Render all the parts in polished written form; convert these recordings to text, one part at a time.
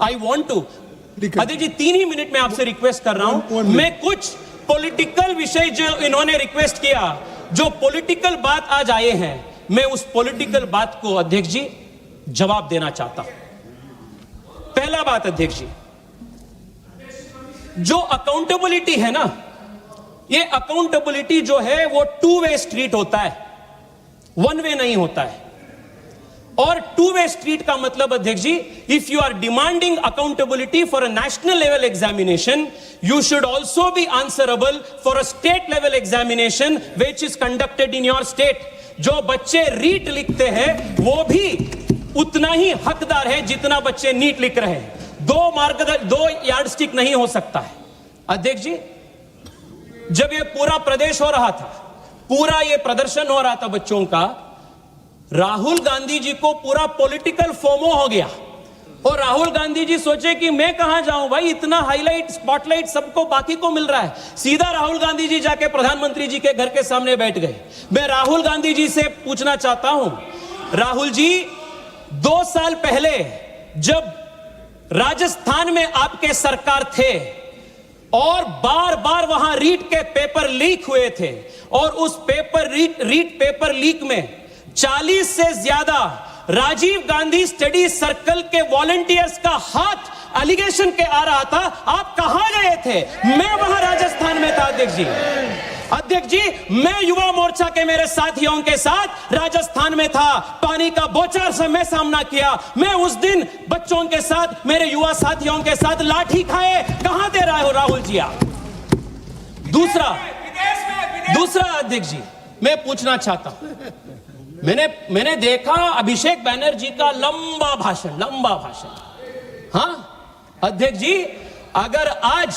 I want to, Aditi ji 3 ही minute में आपसे रिक्वेस्ट कर रहा हूं, मैं कुछ पॉलिटिकल विषय जो इन्होंने रिक्वेस्ट किया, जो पॉलिटिकल बात आज आए हैं, मैं उस पॉलिटिकल बात को अध्यक्ष जी जवाब देना चाहता हूं। पहला बात अध्यक्ष जी, जो अकाउंटेबिलिटी है ना, ये अकाउंटेबिलिटी जो है वो 2 वे स्ट्रीट होता है, 1 वे नहीं होता है। और 2 वे स्ट्रीट का मतलब अध्यक्ष जी, if you are demanding accountability for a national level examination, you should also be answerable for a state level examination which is conducted in your state. जो बच्चे रीट लिखते हैं वो भी उतना ही हकदार है जितना बच्चे नीट लिख रहे हैं। 2 यार्डस्टिक नहीं हो सकता है। अध्यक्ष जी, जब ये पूरा प्रदेश हो रहा था, पूरा ये प्रदर्शन हो रहा था बच्चों का, राहुल गांधी जी को पूरा पॉलिटिकल फोमो हो गया और राहुल गांधी जी सोचे कि मैं कहां जाऊं भाई, इतना हाईलाइट स्पॉटलाइट सबको बाकी को मिल रहा है। सीधा राहुल गांधी जी जाके प्रधानमंत्री जी के घर के सामने बैठ गए। मैं राहुल गांधी जी से पूछना चाहता हूं, राहुल जी 2 साल पहले जब राजस्थान में आपके सरकार थे और बार बार वहां रीट के पेपर लीक हुए थे और उस रीट पेपर लीक में 40 से ज्यादा राजीव गांधी स्टडी सर्कल के वॉलंटियर्स का हाथ एलिगेशन के आ रहा था, आप कहां गए थे? मैं वहां राजस्थान में था अध्यक्ष जी। अध्यक्ष जी, मैं युवा मोर्चा के मेरे साथियों के साथ राजस्थान में था, पानी का बौछार से मैं सामना किया। मैं उस दिन बच्चों के साथ, मेरे युवा साथियों के साथ लाठी खाए, कहां दे रहे हो राहुल जी आप? दूसरा अध्यक्ष जी, मैं पूछना चाहता हूं, मैंने देखा अभिषेक बैनर्जी का लंबा भाषण। हां अध्यक्ष जी, अगर आज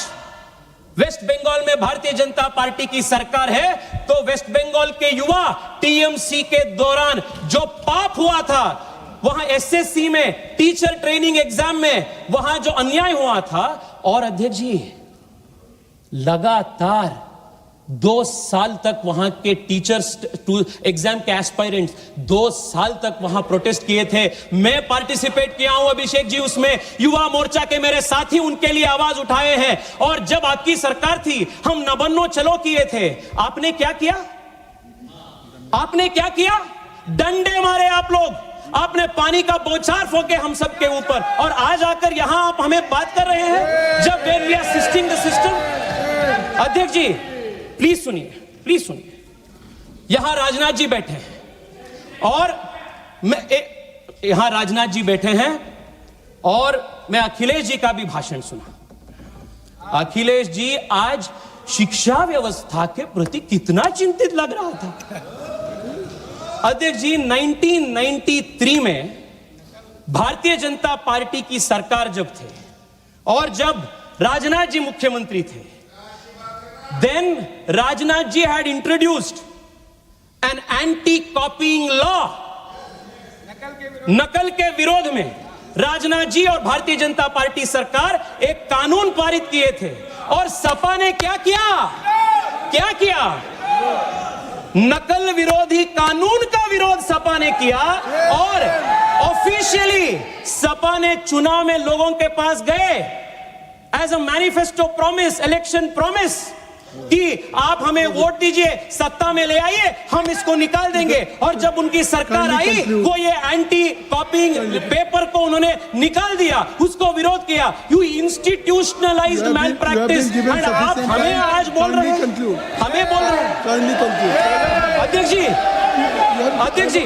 वेस्ट बंगाल में भारतीय जनता पार्टी की सरकार है तो वेस्ट बंगाल के युवा टीएमसी के दौरान जो पाप हुआ था, वहां एसएससी में टीचर ट्रेनिंग एग्जाम में वहां जो अन्याय हुआ था, और अध्यक्ष जी लगातार 2 साल तक वहां के टीचर्स एग्जाम के एस्पायरेंट्स 2 साल तक वहां प्रोटेस्ट किए थे। मैं पार्टिसिपेट किया हूं अभिषेक जी उसमें, युवा मोर्चा के मेरे साथी उनके लिए आवाज उठाए हैं। और जब आपकी सरकार थी, हम नबन्नो चलो किए थे, आपने क्या किया? डंडे मारे आप लोग, आपने पानी का बौछार फोके हम सबके ऊपर, और आज आकर यहां आप हमें बात कर रहे हैं जब we are assisting the system. अध्यक्ष जी प्लीज सुनिए, यहां राजनाथ जी बैठे हैं और मैं अखिलेश जी का भी भाषण सुना। अखिलेश जी आज शिक्षा व्यवस्था के प्रति कितना चिंतित लग रहा था। अध्यक्ष जी 1993 में भारतीय जनता पार्टी की सरकार जब थे और जब राजनाथ जी मुख्यमंत्री थे, then Rajnath ji had introduced an anti-copying law। नकल के विरोध में राजनाथ जी और भारतीय जनता पार्टी सरकार एक कानून पारित किए थे, और सपा ने क्या किया? नकल विरोधी कानून का विरोध सपा ने किया और ऑफिशियली सपा ने चुनाव में लोगों के पास गए as a manifesto promise, election promise, कि आप हमें वोट दीजिए, सत्ता में ले आइए, हम इसको निकाल देंगे। और जब उनकी सरकार आई, वो ये एंटी कॉपिंग पेपर को उन्होंने निकाल दिया, उसको विरोध किया। You institutionalized malpractice, and आप हमें आज बोल रहे हैं, अध्यक्ष जी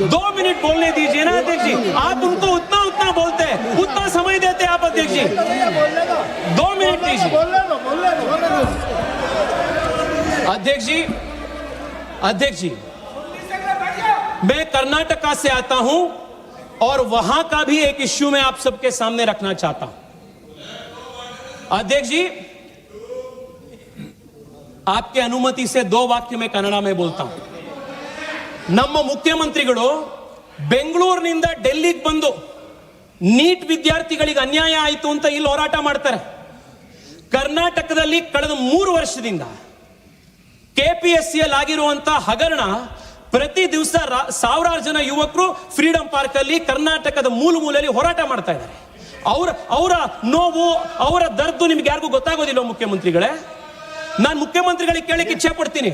2 मिनट बोलने दीजिए ना अध्यक्ष जी, आप उनको उतना बोलते हैं, उतना समय देते हैं आप अध्यक्ष जी, 2 मिनट दीजिए अध्यक्ष जी। मैं कर्नाटका से आता हूं और वहां का भी एक इश्यू मैं आप सबके सामने रखना चाहता हूं। अध्यक्ष जी, आपके अनुमति से 2 वाक्य में कन्नड़ में बोलता हूं। ನಮ್ಮ ಮುಖ್ಯಮಂತ್ರಿಗಳು ಬೆಂಗಳೂರಿನಿಂದ ಡೆಲ್ಲಿಗೆ ಬಂದು ನೀಟ್ ವಿದ್ಯಾರ್ಥಿಗಳಿಗೆ ಅನ್ಯಾಯ ಆಯಿತು ಅಂತ ಇಲ್ಲಿ ಹೋರಾಟ ಮಾಡ್ತಾರೆ. ಕರ್ನಾಟಕದಲ್ಲಿ ಕಳೆದ 3 ವರ್ಷದಿಂದ ಕೆಪಿಎಸ್ಸಿಯಲ್ಲಿ ಆಗಿರುವಂತಹ ಹಗರಣ, ಪ್ರತಿ ದಿವಸ ಸಾವಿರಾರು ಜನ ಯುವಕರು ಫ್ರೀಡಂ ಪಾರ್ಕ್ ಅಲ್ಲಿ ಕರ್ನಾಟಕದ ಮೂಲೆಯಲ್ಲಿ ಹೋರಾಟ ಮಾಡ್ತಾ ಇದ್ದಾರೆ. ಅವರ ನೋವು, ಅವರ ದರ್ದು ನಿಮ್ಗೆ ಯಾರಿಗೂ ಗೊತ್ತಾಗೋದಿಲ್ಲ ಮುಖ್ಯಮಂತ್ರಿಗಳೇ. ನಾನು ಮುಖ್ಯಮಂತ್ರಿಗಳಿಗೆ ಕೇಳಕ್ಕೆ ಇಚ್ಛೆ ಪಡ್ತೀನಿ,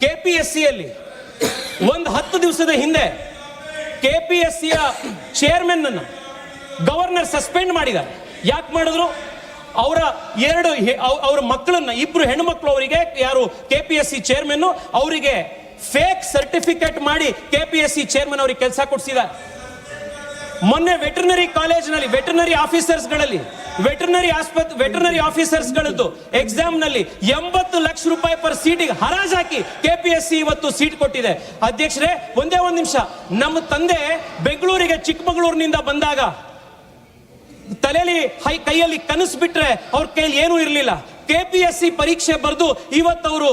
ಕೆಪಿಎಸ್ಸಿಯಲ್ಲಿ ಒಂದು 10 ದಿವಸದ ಹಿಂದೆ ಕೆಪಿಎಸ್ಸಿಯ ಚೇರ್ಮನ್ ಅನ್ನು ಗವರ್ನರ್ ಸಸ್ಪೆಂಡ್ ಮಾಡಿದ್ದಾರೆ. ಯಾಕೆ ಮಾಡಿದ್ರು? ಅವರ ಮಕ್ಕಳನ್ನ, 2 ಹೆಣ್ಣು ಮಕ್ಕಳು, ಅವರಿಗೆ ಯಾರು ಕೆಪಿಎಸ್ಸಿ ಚೇರ್ಮನ್ ಅವರಿಗೆ ಫೇಕ್ ಸರ್ಟಿಫಿಕೇಟ್ ಮಾಡಿ ಕೆಪಿಎಸ್ಸಿ ಚೇರ್ಮನ್ ಅವರಿಗೆ ಕೆಲಸ ಕೊಡಿಸಿದ್ದಾರೆ. ಮೊನ್ನೆ ವೆಟರ್ನರಿ ಕಾಲೇಜಿನಲ್ಲಿ ವೆಟರ್ನರಿ ಆಫೀಸರ್ಸ್ಗಳದ್ದು ಎಕ್ಸಾಮ್ ನಲ್ಲಿ 80 ಲಕ್ಷ ರೂಪಾಯಿ ಪರ್ ಸೀಟಿಗೆ ಹರಾಜಾಕಿ ಕೆಪಿಎಸ್ಸಿ ಇವತ್ತು ಸೀಟ್ ಕೊಟ್ಟಿದೆ. ಅಧ್ಯಕ್ಷರೇ, ಒಂದೇ ಒಂದು ನಿಮಿಷ. ನಮ್ಮ ತಂದೆ ಬೆಂಗಳೂರಿಗೆ ಚಿಕ್ಕಮಗಳೂರಿನಿಂದ ಬಂದಾಗ ತಲೆಯಲ್ಲಿ ಕೈಯಲ್ಲಿ ಕನಸು ಬಿಟ್ರೆ ಅವ್ರ ಕೈಯಲ್ಲಿ ಏನೂ ಇರಲಿಲ್ಲ. ಕೆಪಿಎಸ್ಸಿ ಪರೀಕ್ಷೆ ಬರೆದು ಇವತ್ತು ಅವರು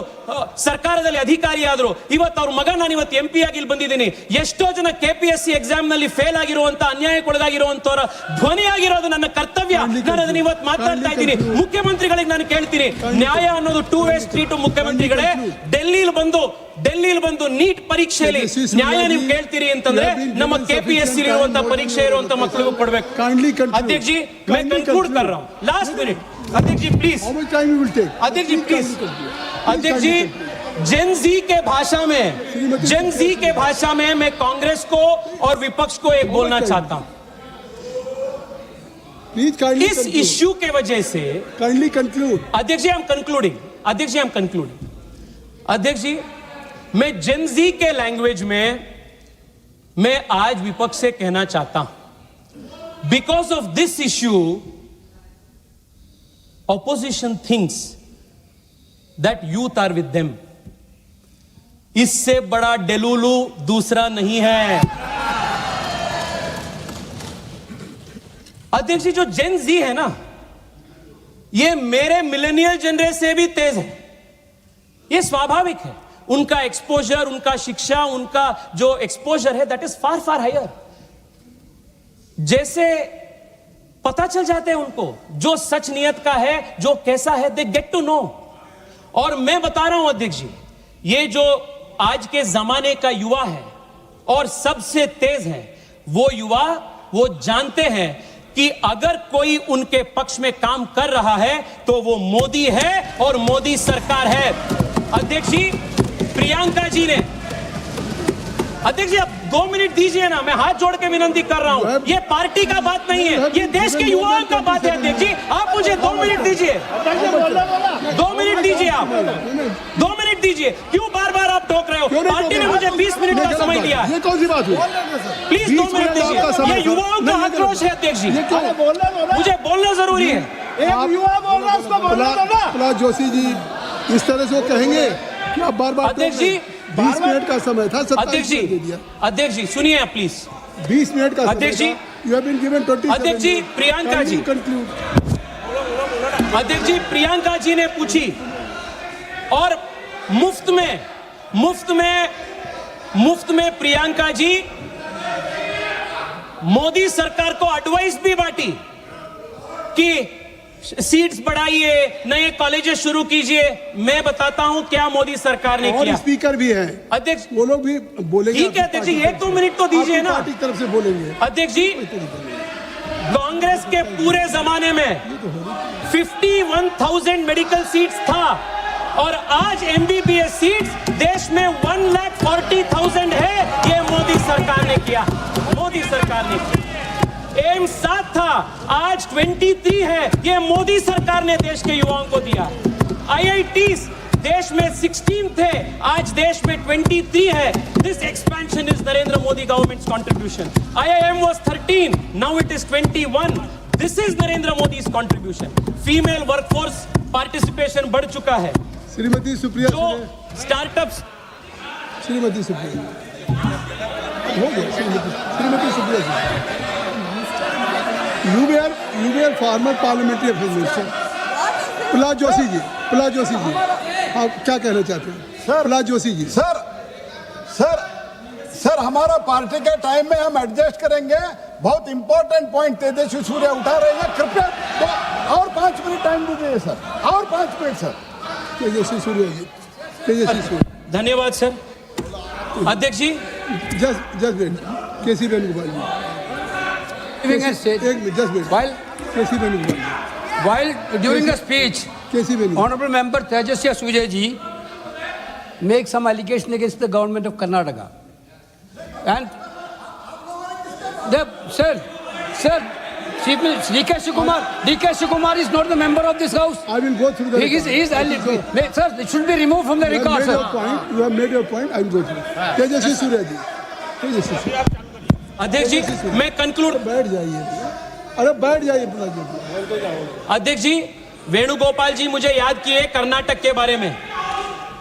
ಸರ್ಕಾರದಲ್ಲಿ ಅಧಿಕಾರಿ ಆದ್ರು. ಇವತ್ತು ಅವ್ರ ಮಗ ನಾನು ಇವತ್ತು MP ಆಗಿ ಇಲ್ಲಿ ಬಂದಿದ್ದೀನಿ. ಎಷ್ಟೋ ಜನ ಕೆಪಿಎಸ್ಸಿ ಎಕ್ಸಾಮ್ ನಲ್ಲಿ ಫೇಲ್ ಆಗಿರುವಂತ, ಅನ್ಯಾಯಕ್ಕೊಳಗಾಗಿರುವಂತವರ ಧ್ವನಿ ಆಗಿರೋದು ನನ್ನ ಕರ್ತವ್ಯ. ನಾನು ಅದನ್ನ ಇವತ್ತು ಮಾತಾಡ್ತಾ ಇದ್ದೀನಿ. ಮುಖ್ಯಮಂತ್ರಿಗಳಿಗೆ ನಾನು ಕೇಳ್ತೀನಿ, ನ್ಯಾಯ ಅನ್ನೋದು 2 ವೇ ಸ್ಟ್ರೀಟ್. ಮುಖ್ಯಮಂತ್ರಿಗಳೇ, ಡೆಲ್ಲಿಲಿ ಬಂದು ನೀಟ್ ಪರೀಕ್ಷೆಯಲ್ಲಿ ನ್ಯಾಯ ನೀವು ಕೇಳ್ತೀರಿ ಅಂತಂದ್ರೆ ನಮ್ಮ ಕೆಪಿಎಸ್ಸಿ ಇರುವಂತ ಪರೀಕ್ಷೆ ಇರುವಂತ ಮಕ್ಕಳಿಗೂ ಕೊಡ್ಬೇಕು. अध्यक्ष जी, मैं कंक्लूड कर रहा हूं. लास्ट मिनट अध्यक्ष जी please. How much time you will take? अध्यक्ष जी प्लीज. अध्यक्ष जी, जेन जी के भाषा में मैं कांग्रेस को और विपक्ष को एक बोलना चाहता हूं. Please kindly इस इश्यू के वजह से kindly conclude. अध्यक्ष जी, I'm concluding. अध्यक्ष जी, मैं जेन जी के लैंग्वेज में मैं आज विपक्ष से कहना चाहता हूं, because of this issue opposition thinks that youth are with them. इससे बड़ा डेलुलू दूसरा नहीं है. अध्यक्ष जी, जो जेन जी है ना, ये मेरे मिलेनियल जनरेशन से भी तेज है. ये स्वाभाविक है. उनका एक्सपोजर, उनका शिक्षा, उनका जो एक्सपोजर है दैट इज फार हायर. जैसे पता चल जाते हैं उनको जो सच नियत का है, जो कैसा है, दे गेट टू नो. और मैं बता रहा हूं अध्यक्ष जी, ये जो आज के जमाने का युवा है और सबसे तेज है, वो युवा वो जानते हैं कि अगर कोई उनके पक्ष में काम कर रहा है तो वो मोदी है और मोदी सरकार है. अध्यक्ष जी, प्रियंका जी ने, अध्यक्ष जी आप 2 मिनट दीजिए ना, मैं हाथ जोड़ के विनती कर रहा हूं. ये पार्टी का बात नहीं है, ये देश के युवाओं का बात है. अध्यक्ष जी, आप मुझे 2 मिनट दीजिए. 2 मिनट दीजिए, आप 2 मिनट दीजिए. क्यों बार आप टोक रहे हो? पार्टी ने मुझे 20 मिनट का समय दिया है. ये कौन सी बात हुई? प्लीज 2 मिनट दीजिए. ये युवाओं का आक्रोश है अध्यक्ष जी, मुझे बोलना जरूरी है. एक युवा बोल रहा है, उसको बोलना दो ना. प्रहलाद जोशी जी इस तरह से वो कहेंगे कि आप बार अध्यक्ष जी, 20 मिनट का समय था, 27 अध्यक्ष मिनट दे दिया. सुनिए आप प्लीज. 20 मिनट का अध्यक्ष जी, you have been given 27 अध्यक्ष जी, प्रियंका जी. conclude. अध्यक्ष जी, प्रियंका जी ने पूछी और मुफ्त में प्रियंका जी मोदी सरकार को एडवाइस भी बांटी कि सीट्स बढ़ाइए, नए कॉलेजेस शुरू कीजिए. मैं बताता हूं क्या मोदी सरकार ने और किया. स्पीकर भी हैं अध्यक्ष, वो लोग भी बोलेंगे. ठीक है अध्यक्ष जी, 1-2 मिनट तो दीजिए ना. पार्टी की तरफ से बोलेंगे. अध्यक्ष जी, कांग्रेस के पूरे जमाने में 51,000 मेडिकल सीट्स था और आज MBBS सीट्स देश में 1,40,000 है. ये मोदी सरकार ने किया. एम्स 7 था, आज 23 है. ये मोदी सरकार ने देश के युवाओं को दिया. IITs देश में 16 थे, आज देश में 23 है. This expansion is Narendra Modi government's contribution. IIM was 13, now it is 21. This is Narendra Modi's contribution. Female workforce participation बढ़ चुका है. श्रीमती सुप्रिया जो स्टार्टअप्स, श्रीमती सुप्रिया हो गया. श्रीमती सुप्रिया जी, you were former parliamentary affairs minister. Prahlad Joshi ji, आप क्या कहना चाहते हैं? सर, प्रहलाद जोशी जी. सर हमारा पार्टी के टाइम में हम एडजस्ट करेंगे. बहुत इंपॉर्टेंट पॉइंट तेजस्वी सूर्या उठा रहे हैं. कृपया तो और 5 मिनट टाइम दीजिए सर, और 5 मिनट सर. तेजस्वी सूर्या जी, धन्यवाद सर. अध्यक्ष जी, just KC Venugopal ji. giving a speech, एक minute 10 minute while KC Venugopal while during the speech, KC Venugopal Honorable Member Tejaswi Surya ji make some allegation against the government of Karnataka, and sir, Chief Minister D.K. Shikumar is not the member of this house. I will go through the He is sir, it should be removed from the record, sir. You have made your point. I will go through. तेजस्वी सूर्या जी, तेजस्वी सूर्या, अध्यक्ष जी मैं conclude बैठ जाइए, अरे बैठ जाइए प्रहलाद जी। अध्यक्ष जी वेणुगोपाल जी मुझे याद किए कर्नाटक के बारे में।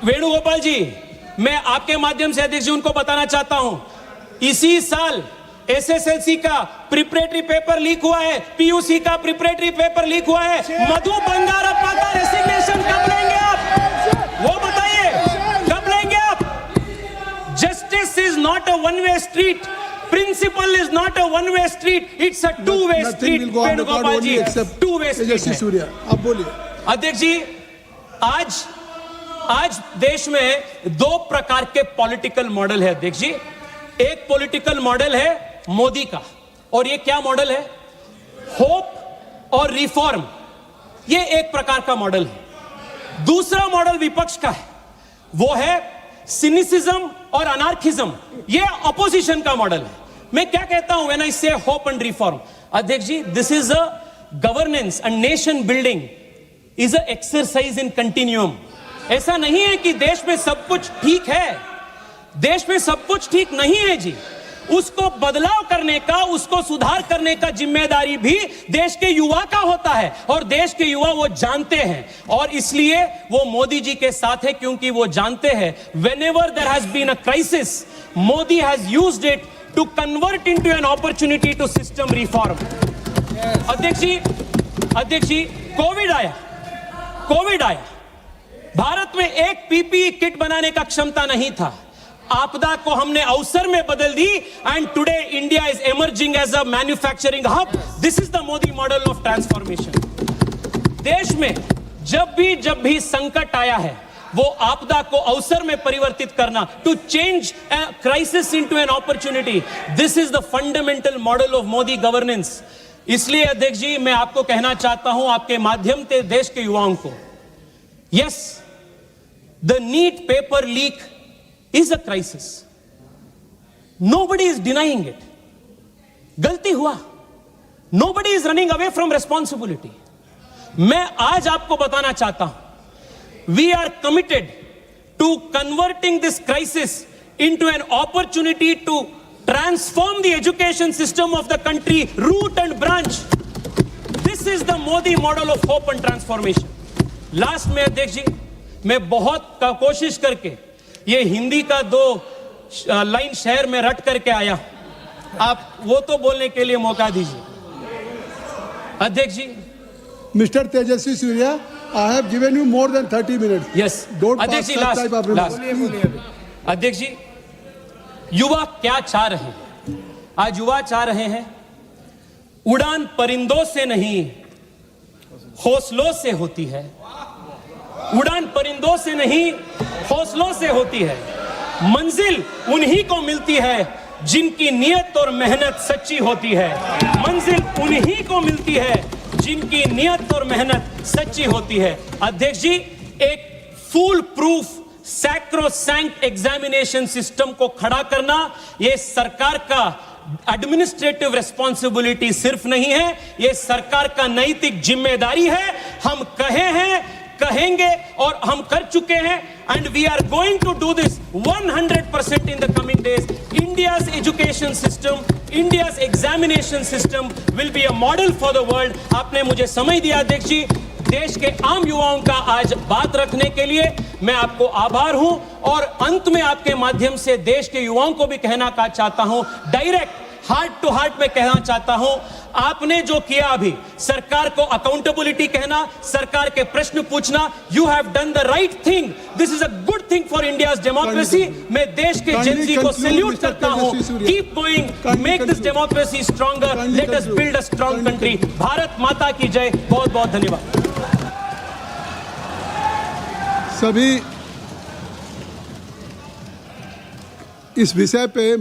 वेणुगोपाल जी मैं आपके माध्यम से अध्यक्ष जी उनको बताना चाहता हूं, इसी साल एसएसएलसी का प्रिपरेटरी पेपर लीक हुआ है, पीयूसी का प्रिपरेटरी पेपर लीक हुआ है। मधु बंगारप्पा का रेसिग्नेशन कब लेंगे आप, वो बताइए कब लेंगे आप। Justice is not a one way street, principle is not a one way street, it's a two way street. Venugopal ji two way street Tejasvi Surya, आप बोलिए। अध्यक्ष जी आज देश में दो प्रकार के पॉलिटिकल मॉडल है अध्यक्ष जी। एक पॉलिटिकल मॉडल है मोदी का, और ये क्या मॉडल है, होप और रिफॉर्म, ये एक प्रकार का मॉडल है। दूसरा मॉडल विपक्ष का है, वो है सिनिसिज्म और अनार्किज्म, ये अपोजिशन का मॉडल है। मैं क्या कहता हूं व्हेन आई से होप एंड रिफॉर्म, अध्यक्ष जी this is a governance and nation building is a exercise in continuum. ऐसा नहीं है कि देश में सब कुछ ठीक है, देश में सब कुछ ठीक नहीं है जी। उसको बदलाव करने का, उसको सुधार करने का जिम्मेदारी भी देश के युवा का होता है, और देश के युवा वो जानते हैं, और इसलिए वो मोदी जी के साथ है, क्योंकि वो जानते हैं whenever there has been a crisis, Modi has used it to convert into an opportunity to system reform. अध्यक्ष जी कोविड आया, भारत में एक पीपीई किट बनाने का क्षमता नहीं था। आपदा को हमने अवसर में बदल दी, and today India is emerging as a manufacturing hub. This is the Modi model of transformation. देश में जब भी संकट आया है, वो आपदा को अवसर में परिवर्तित करना, to change crisis into an opportunity, this is the fundamental model of Modi governance. इसलिए अध्यक्ष जी मैं आपको कहना चाहता हूं, आपके माध्यम से देश के युवाओं को, yes, the NEET paper leak is a crisis. Nobody is denying it. गलती हुआ. Nobody is running away from responsibility. मैं आज आपको बताना चाहता हूं, we are committed to converting this crisis into an opportunity to transform the education system of the country, root and branch. This is the Modi model of hope and transformation. Last में अध्यक्ष जी मैं बहुत कोशिश करके ये हिंदी का 2 line शहर में रट करके आया, आप वो तो बोलने के लिए मौका दीजिए। अध्यक्ष जी mister Tejasvi Surya, I have given you more than 30 minutes. Yes अध्यक्ष जी लास्ट। अध्यक्ष जी युवा क्या चाह रहे हैं, आज युवा चाह रहे हैं उड़ान परिंदों से नहीं हौसलों से होती है, उड़ान परिंदों से नहीं हौसलों से होती है, मंजिल उन्हीं को मिलती है जिनकी नियत और मेहनत सच्ची होती है, मंजिल उन्हीं को मिलती है जिनकी नियत और मेहनत सच्ची होती है। अध्यक्ष जी एक full proof sacrosanct examination system को खड़ा करना यह सरकार का एडमिनिस्ट्रेटिव रिस्पॉन्सिबिलिटी सिर्फ नहीं है, यह सरकार का नैतिक जिम्मेदारी है। हम कहे हैं, कहेंगे और हम कर चुके हैं, and we are going to do this 100% in the coming days. India's education system, India's examination system will be a model for the world. आपने मुझे समय दिया अध्यक्ष जी, देश के आम युवाओं का आज बात रखने के लिए मैं आपको आभार हूं, और अंत में आपके माध्यम से देश के युवाओं को भी कहना चाहता हूं, डायरेक्ट हार्ट टू हार्ट में कहना चाहता हूं, आपने जो किया अभी, सरकार को अकाउंटेबिलिटी कहना, सरकार के प्रश्न पूछना, you have done the right thing, this is a good thing for India's democracy. मैं देश के जेनजी को सैल्यूट करता हूं, keep going, make this democracy stronger, let us build a strong country. Bharat माता की जय। बहुत बहुत धन्यवाद। सभी इस विषय पे